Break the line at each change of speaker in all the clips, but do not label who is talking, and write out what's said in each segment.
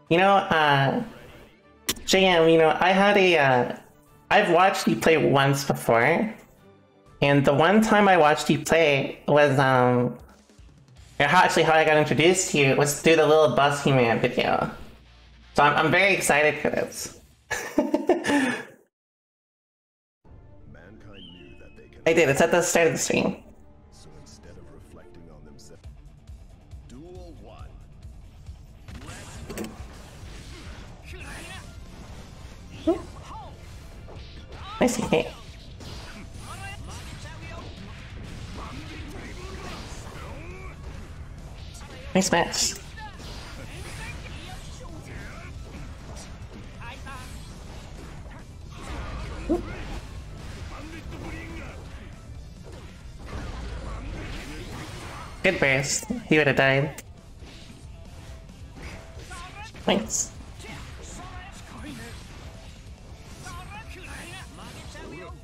You know, JM, you know, I had I've watched you play once before, and the one time I watched you play was, how I got introduced to you was through the little Bus Human video. So I'm very excited for this. I did, it's at the start of the stream.
So instead of reflecting on themselves, duel one.
Nice hit. Nice match. Good burst. He would have died. Thanks.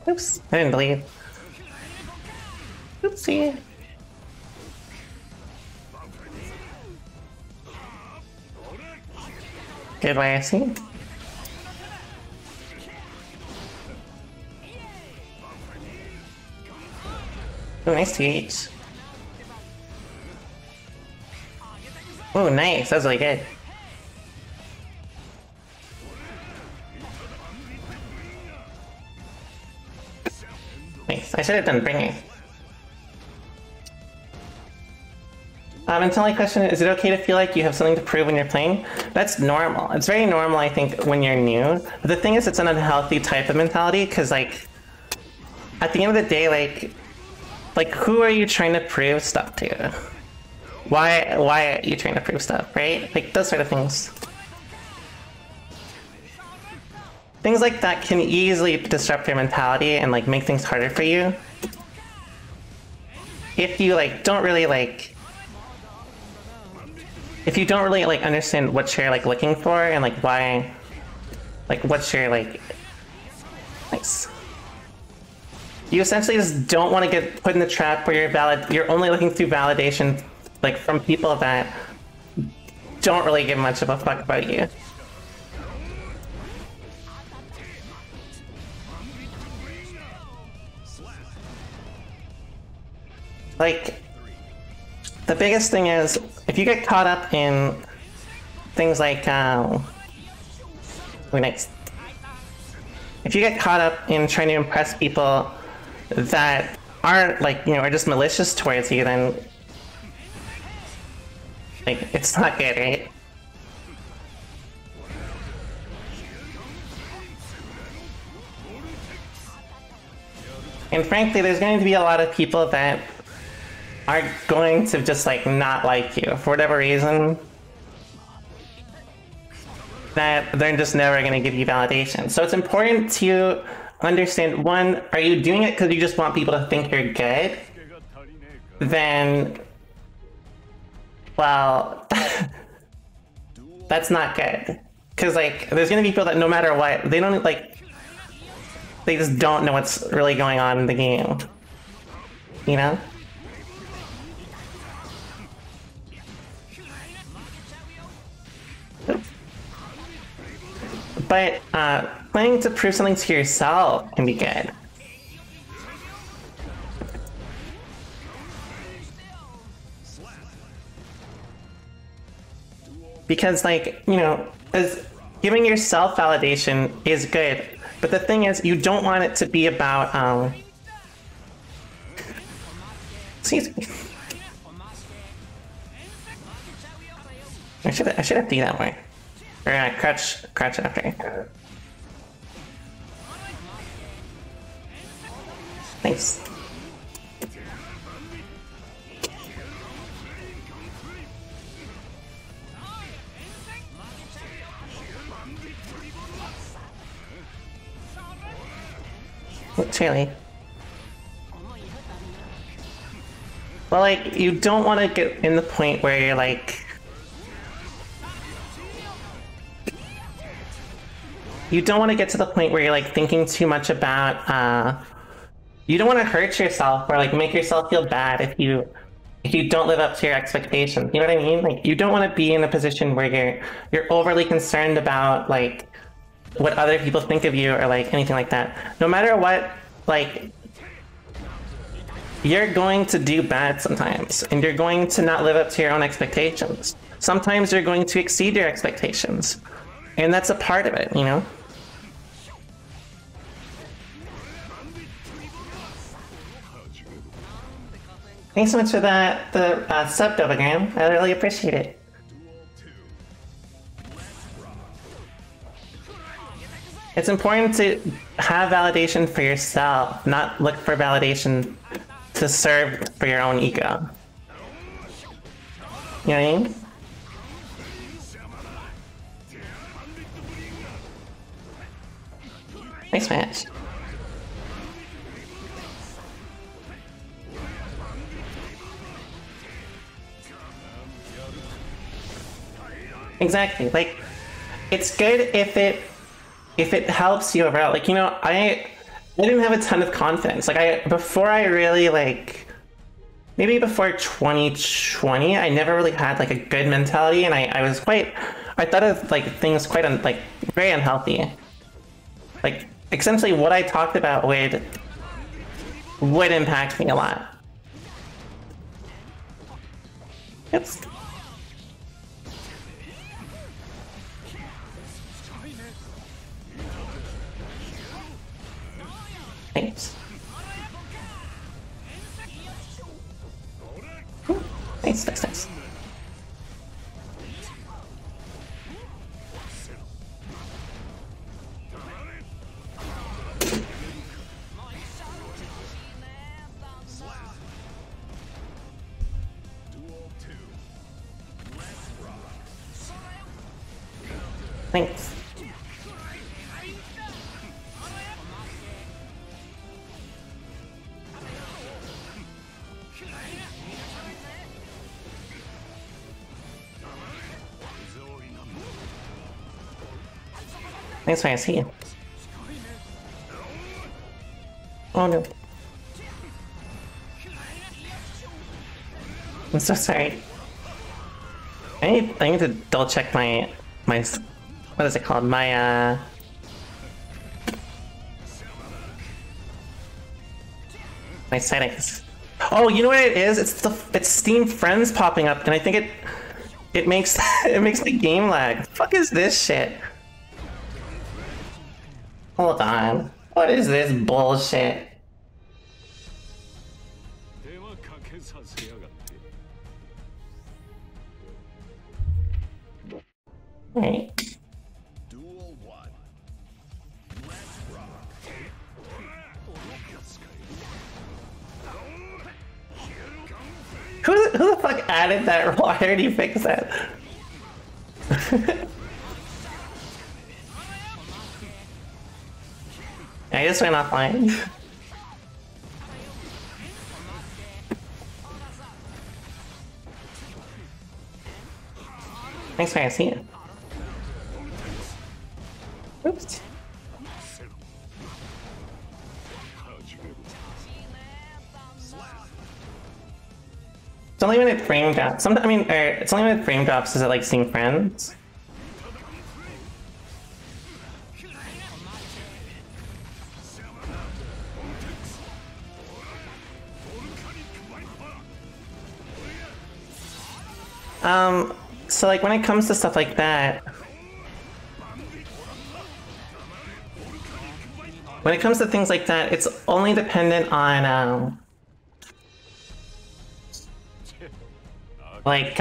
Oops, I didn't believe. Oopsie. Good way I see. Oh, nice TH. Oh, nice. That was really good. Nice. I should have done bringing. Until I question it, is it okay to feel like you have something to prove when you're playing? That's normal. It's very normal, I think, when you're new. But the thing is, it's an unhealthy type of mentality, because, like, at the end of the day, like, who are you trying to prove stuff to? Why are you trying to prove stuff, right? Like, those sort of things. Things like that can easily disrupt your mentality and, like, make things harder for you. If you, like, don't really, like... If you don't really, like, understand what you're, like, looking for and, like, why... Like, what you're, like... Nice. You essentially just don't want to get put in the trap where you're only looking through validation, like, from people that don't really give much of a fuck about you. Like, the biggest thing is, if you get caught up in things like, next. If you get caught up in trying to impress people that aren't, like, you know, are just malicious towards you, then, like, it's not good, right? And frankly, there's going to be a lot of people that are going to just, like, not like you for whatever reason, that they're just never going to give you validation. So it's important to understand, one, are you doing it because you just want people to think you're good? Then, well, that's not good. Because, like, there's going to be people that no matter what, they don't, like, they just don't know what's really going on in the game. You know? But planning to prove something to yourself can be good. Because, like, you know, giving yourself validation is good, but the thing is, you don't want it to be about, excuse me. I should have done that way. Or crouch after. Thanks. What's really? Well, like, you don't want to get in the point where you're like... You don't want to get to the point where you're, like, thinking too much about, you don't want to hurt yourself or, like, make yourself feel bad if if you don't live up to your expectations. You know what I mean? Like, you don't want to be in a position where you're overly concerned about like what other people think of you or like anything like that. No matter what, like, you're going to do bad sometimes, and you're going to not live up to your own expectations. Sometimes you're going to exceed your expectations, and that's a part of it, you know? Thanks so much for the sub, Dovagram. I really appreciate it. It's important to have validation for yourself, not look for validation to serve for your own ego. You know what I mean? Nice match. Exactly. Like, it's good if it helps you overall. Like, you know, I didn't have a ton of confidence. Like, before I really, like, maybe before 2020, I never really had like a good mentality, and I thought of like things quite like very unhealthy. Like, essentially what I talked about would impact me a lot. Oops. Thanks. Nice, nice, nice. Thanks. Thanks for I see you. Oh no. I'm so sorry. I need to double check my what is it called? My settings. Oh, you know what it is? It's Steam Friends popping up, and I think it makes it makes the game lag. The fuck is this shit? Hold on. What is this bullshit? Right.
Duel 1. Let's rock.
Who the fuck added that? Why did he fix that? I just went offline. Thanks for seeing it. Oops. It's only when it frame drops. It's only when it frame drops is it like seeing friends. So like when it comes to stuff like that, when it comes to things like that, it's only dependent on I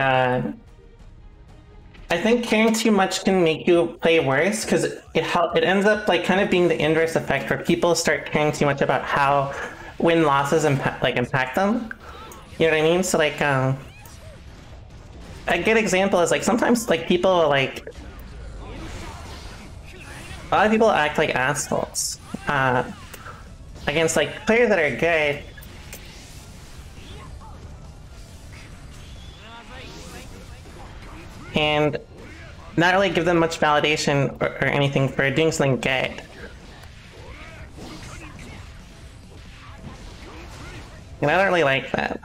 think caring too much can make you play worse, because it ends up like kind of being the inverse effect where people start caring too much about how win losses impact them. You know what I mean? So like a good example is like sometimes like people like a lot of people act like assholes against like players that are good. And not really give them much validation or anything for doing something good. And I don't really like that.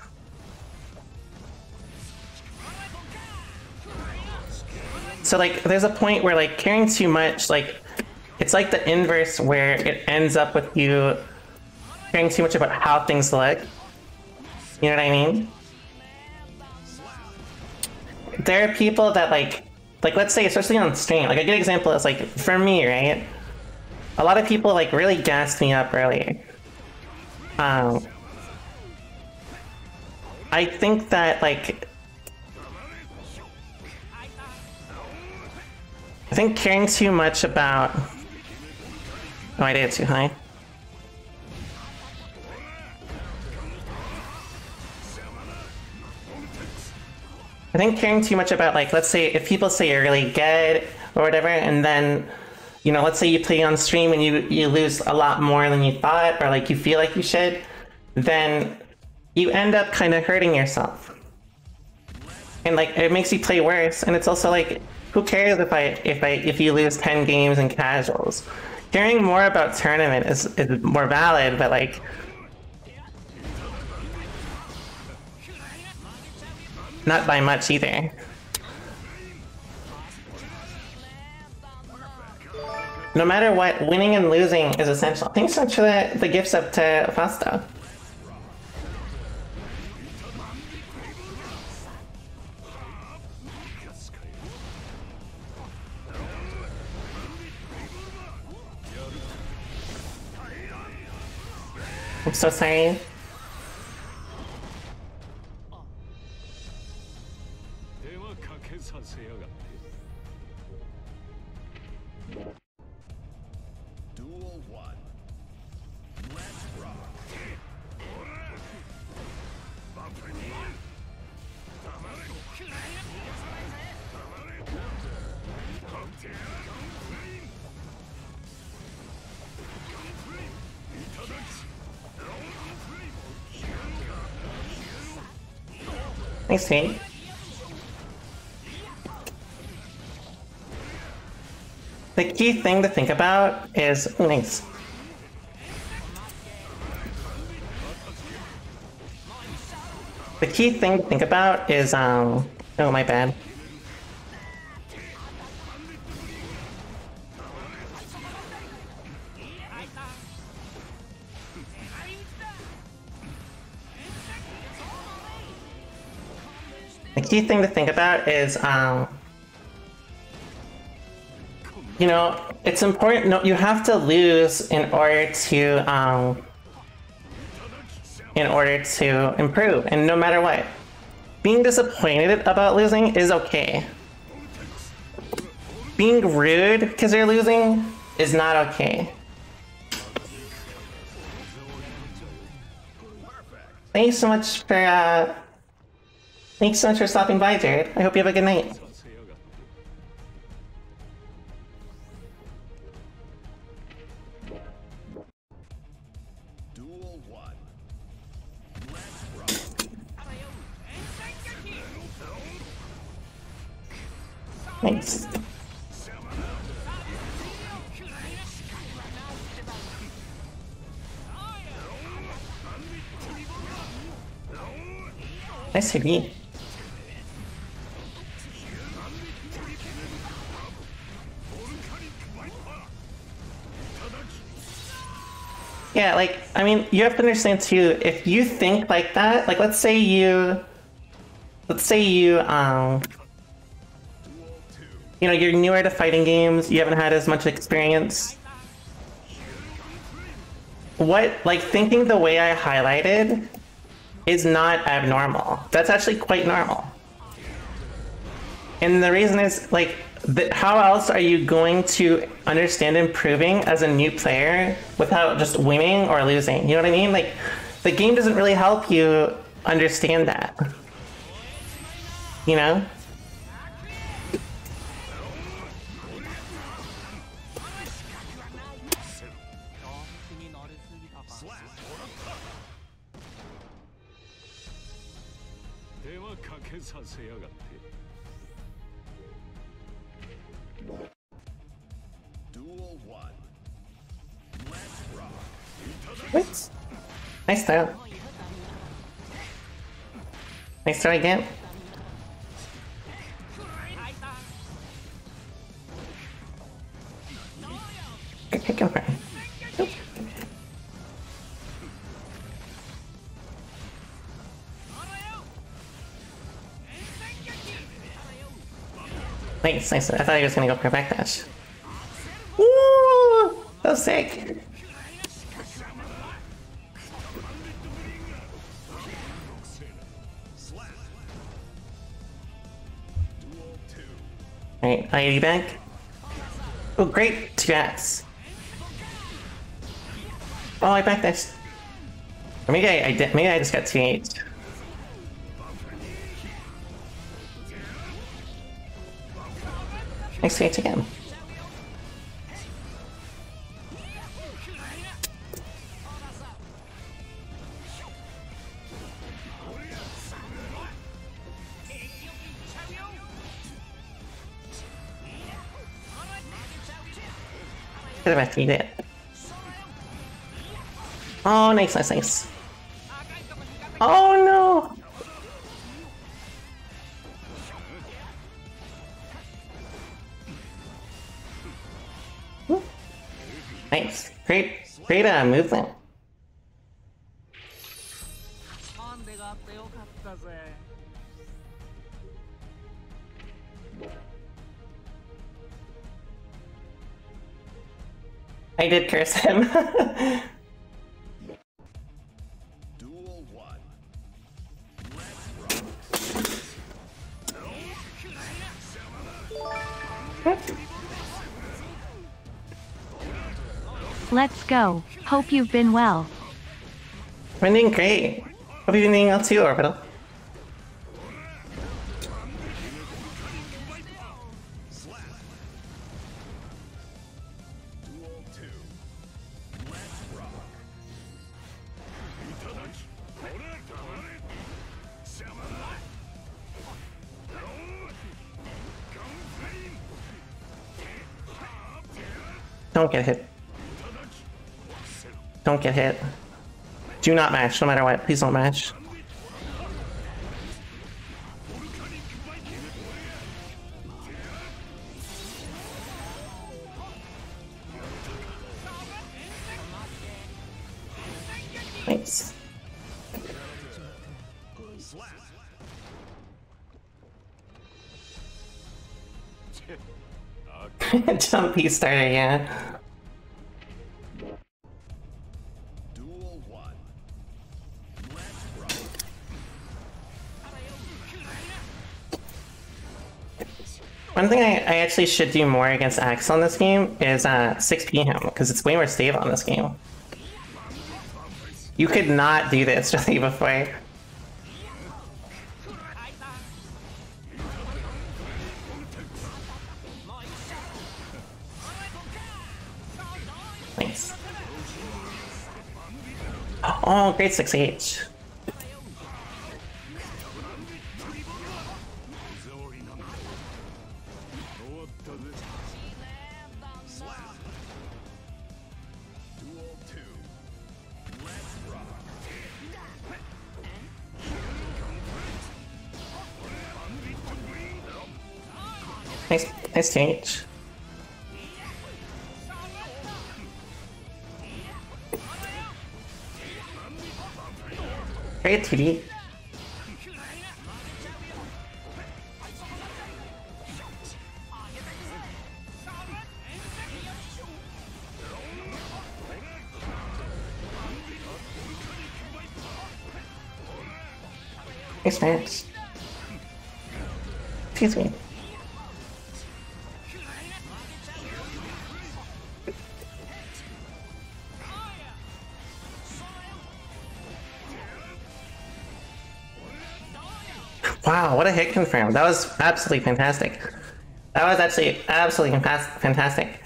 So like there's a point where like caring too much, like it's like the inverse where it ends up with you caring too much about how things look. You know what I mean? There are people that like let's say, especially on stream, like a good example is like for me, right? A lot of people like really gassed me up earlier. I think that like I think caring too much about... Oh, I did it too high. I think caring too much about, like, let's say if people say you're really good or whatever, and then, you know, let's say you play on stream and you lose a lot more than you thought, or like you feel like you should, then you end up kind of hurting yourself. And like it makes you play worse, and it's also like, who cares if you lose 10 games in casuals? Caring more about tournament is more valid, but like not by much either. No matter what, winning and losing is essential. Thanks so much for the gifts up to Fausto. I'm so sorry.
Duel 1. Let's rock.
Thanks, team. The key thing to think about is... Oh, nice. The key thing to think about is, oh, my bad. The key thing to think about is, you know, it's important. No, you have to lose in order to improve, and no matter what, being disappointed about losing is okay. Being rude because you're losing is not okay. Thanks so much for stopping by, Jared. I hope you have a good night.
Duel 1. Let's rock.
Thanks. Nice to be. Yeah, like, I mean, you have to understand too, if you think like that, like, let's say you, you know, you're newer to fighting games, you haven't had as much experience. Like, thinking the way I highlighted is not abnormal. That's actually quite normal. And the reason is, like, how else are you going to understand improving as a new player without just winning or losing? You know what I mean? Like, the game doesn't really help you understand that. You know?
Duel 1. Let's rock.
What? Nice throw. Nice throw again. Okay, confirm. Nope. Nice, nice. I thought he was gonna go for a backdash. Woo! That was sick. Alright, IAD back. Oh, great! 2x. Oh, I backdashed. Or maybe I did. Maybe I just got 2-8. Nice 2-8 again. Could have FT'd it. Oh, nice, nice, nice. Oh no! Woo. Nice. Great movement. I did curse him.
Duel 1.
Let's go. Hope you've been well.
I'm doing great. Hope you've been doing well too, Orbital.
Duel 2. Let's rock.
Don't get hit. Don't get hit. Do not mash, no matter what. Please don't mash. Thanks. Jumpy starter, yeah.
Duel 1. Let's rock.
One thing I actually should do more against Axel in this game is 6P him, because it's way more stable in this game. You could not do this really before. Nice. Oh, great 6H.
Duel 2. Let's rock.
Nice change. Great 2D. Nice match. Excuse me. Wow, what a hit confirm. That was absolutely fantastic. That was actually absolutely fantastic.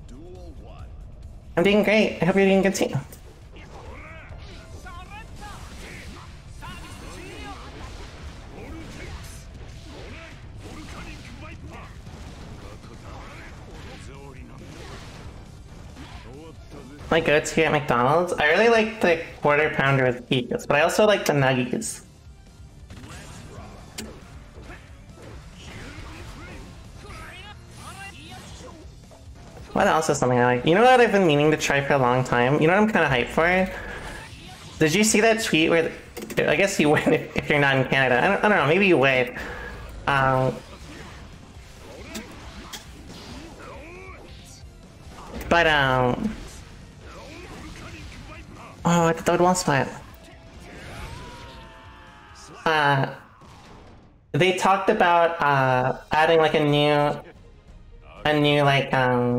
Duel 1.
I'm doing great. I hope you're doing good too. My go-to at McDonald's, I really like the quarter pounder with peas, but I also like the nuggies. What else is something I like? You know what I've been meaning to try for a long time? You know what I'm kind of hyped for? Did you see that tweet where... I guess you would if you're not in Canada. I don't know, maybe you would. But, oh, I thought one spot. They talked about, adding, like, a new, like a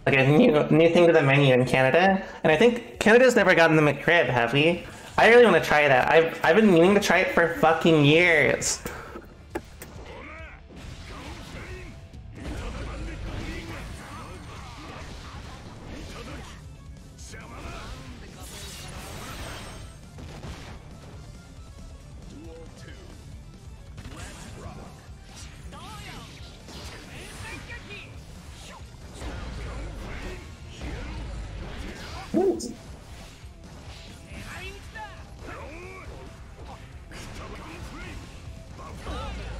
new thing to the menu in Canada. And I think Canada's never gotten the McRib, have we? I really want to try that. I've been meaning to try it for fucking years.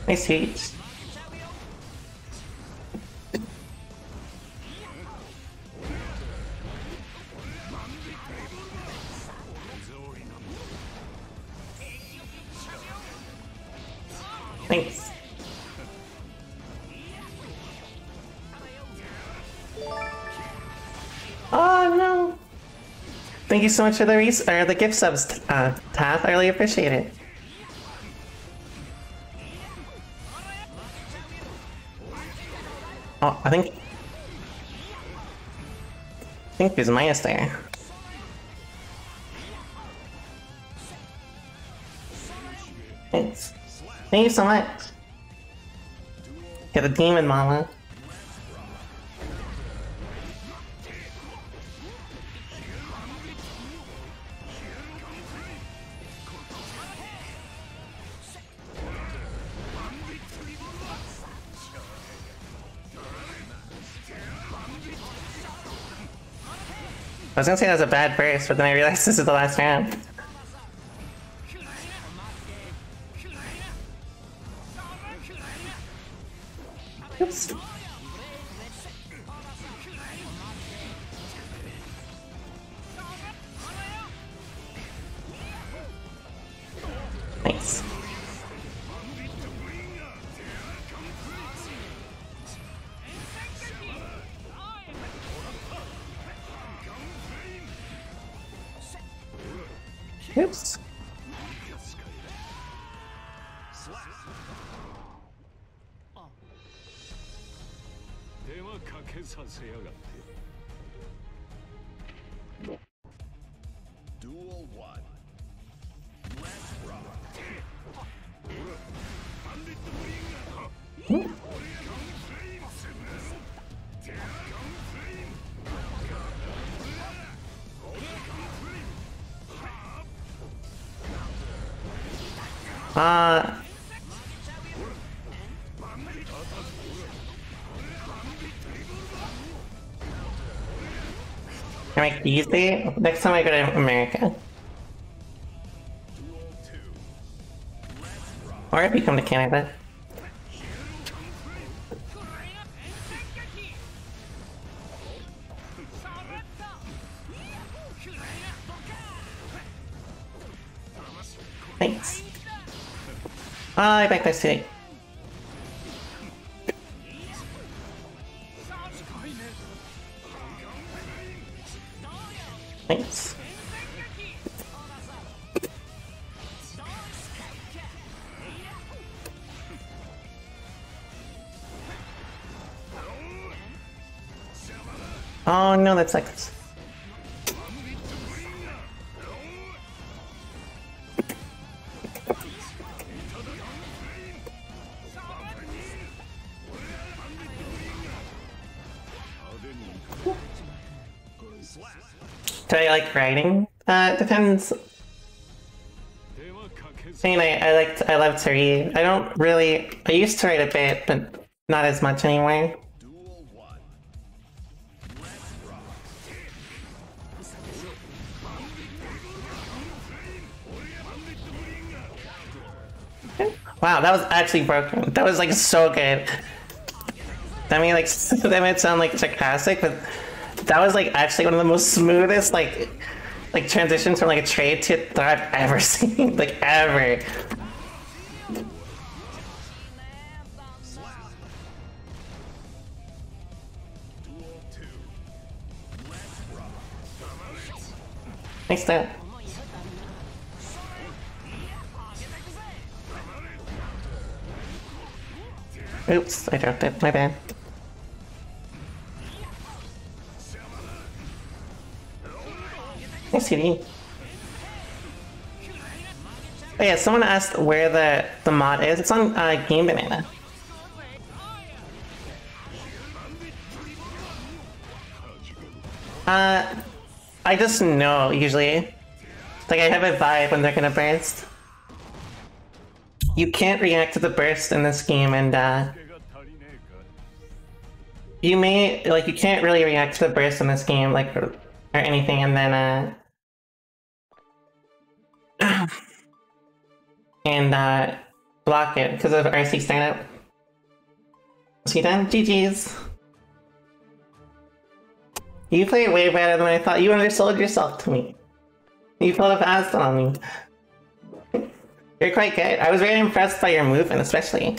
Nice heat. Thanks. Oh no! Thank you so much for the gift subs, Taff. I really appreciate it. Oh, I think there's minus there. Thanks. Thank you so much. Get the demon, mama. I was gonna say that was a bad burst, but then I realized this is the last round. Oops. Nice. Oops.
Duel 1. Let's rock.
Can I make these be? Next time I go to America. Or if you come to Canada. Thanks. I back this today. Thanks. Oh no, that sucks. Do I like writing? Depends. I mean, I love to read. I don't really. I used to write a bit, but not as much anymore.
Duel 1.
Wow, that was actually broken. That was like so good. That may like that might sound like sarcastic, but that was like actually one of the most smoothest like transitions from like a trade to that I've ever seen, like ever. Nice that. Oops, I dropped it. My bad. Nice CD. Oh yeah, someone asked where the mod is. It's on Game Banana. I just know usually. Like I have a vibe when they're gonna burst. You can't react to the burst in this game, and you may like you can't really react to the burst in this game, like or anything, and then and block it because of RC startup. See done? GG's. You played way better than I thought. You undersold yourself to me. You pulled a fast on me. You're quite good. I was very impressed by your movement, especially.